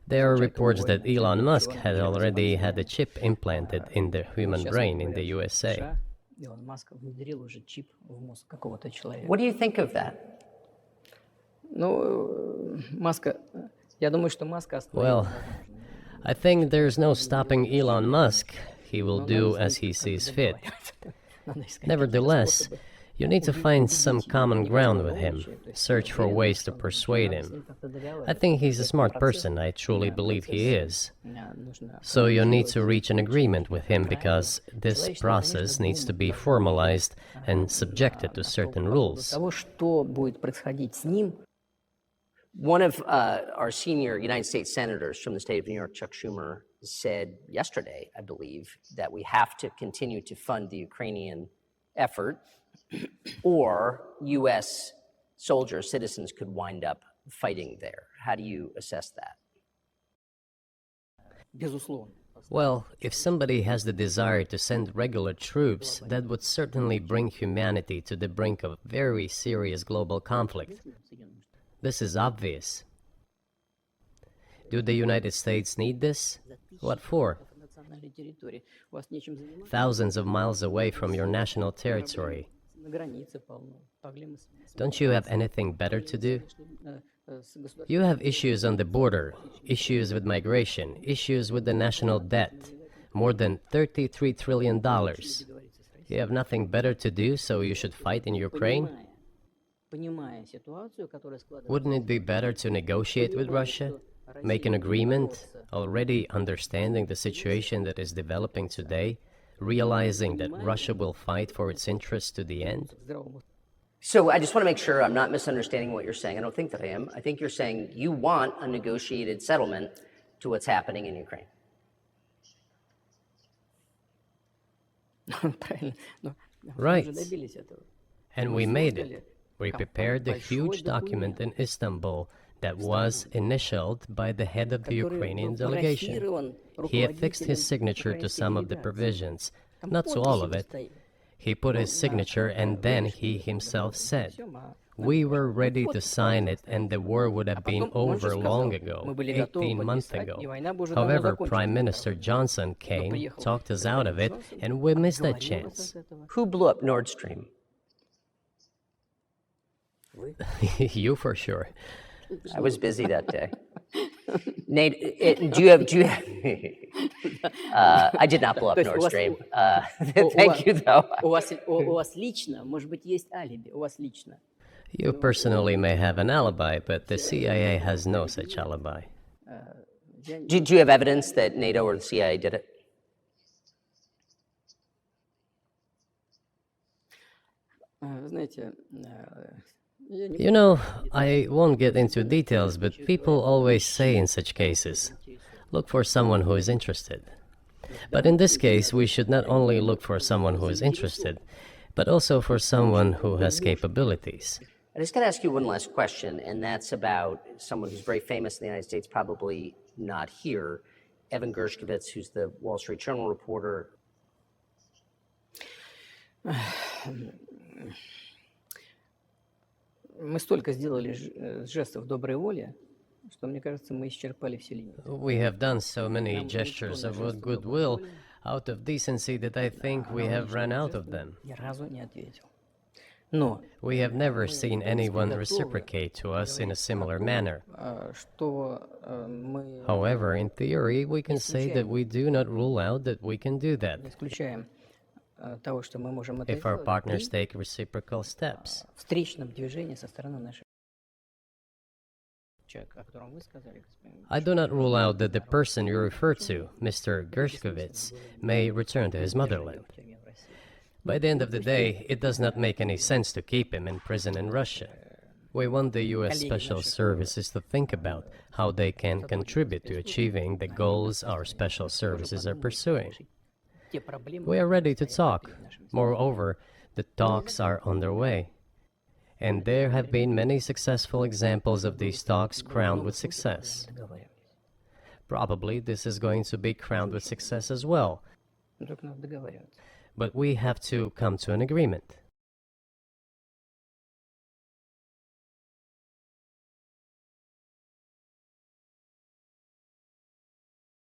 There are reports that Elon Musk has already had a chip implanted in the human brain in the USA. What do you think of that? Well, I think there's no stopping Elon Musk. He will do as he sees fit. Nevertheless, you need to find some common ground with him, search for ways to persuade him. I think he's a smart person, I truly believe he is. So you need to reach an agreement with him because this process needs to be formalized and subjected to certain rules. One of our senior United States senators from the state of New York, Chuck Schumer, said yesterday, I believe, that we have to continue to fund the Ukrainian effort or U.S. soldiers, citizens could wind up fighting there. How do you assess that? Well, if somebody has the desire to send regular troops, that would certainly bring humanity to the brink of very serious global conflict. This is obvious. Do the United States need this? What for? Thousands of miles away from your national territory. Don't you have anything better to do? You have issues on the border, issues with migration, issues with the national debt, more than $33 trillion. You have nothing better to do, so you should fight in Ukraine? Wouldn't it be better to negotiate with Russia? Make an agreement, already understanding the situation that is developing today, realizing that Russia will fight for its interests to the end? So I just want to make sure I'm not misunderstanding what you're saying. I don't think that I am. I think you're saying you want a negotiated settlement to what's happening in Ukraine. Right. And we made it. We prepared a huge document in Istanbul that was initialed by the head of the Ukrainian delegation. He affixed his signature to some of the provisions, not to all of it. He put his signature and then he himself said, "We were ready to sign it and the war would have been over long ago, 18 months ago. However, Prime Minister Johnson came, talked us out of it, and we missed that chance." Who blew up Nord Stream? You for sure. I was busy that day. Nate, do you have I did not blow up Nord Stream. Thank you, though. You personally may have an alibi, but the CIA has no such alibi. Do you have evidence that NATO or the CIA did it? You know, I won't get into details, but people always say in such cases, look for someone who is interested. But in this case, we should not only look for someone who is interested, but also for someone who has capabilities. I just got to ask you one last question, and that's about someone who's very famous in the United States, probably not here, Evan Gershkovich, who's the Wall Street Journal reporter. Мы столько сделали жестов доброй воли, что, мне кажется, мы исчерпали все линии. We have done so many gestures of goodwill out of decency that I think we have run out of them. Ни разу не ответил. We have never seen anyone reciprocate to us in a similar manner. However, in theory, we can say that we do not rule out that we can do that if our partners take reciprocal steps. I do not rule out that the person you refer to, Mr. Gershkovich, may return to his motherland. By the end of the day, it does not make any sense to keep him in prison in Russia. We want the U.S. Special Services to think about how they can contribute to achieving the goals our special services are pursuing. We are ready to talk. Moreover, the talks are underway. And there have been many successful examples of these talks crowned with success. Probably this is going to be crowned with success as well. But we have to come to an agreement.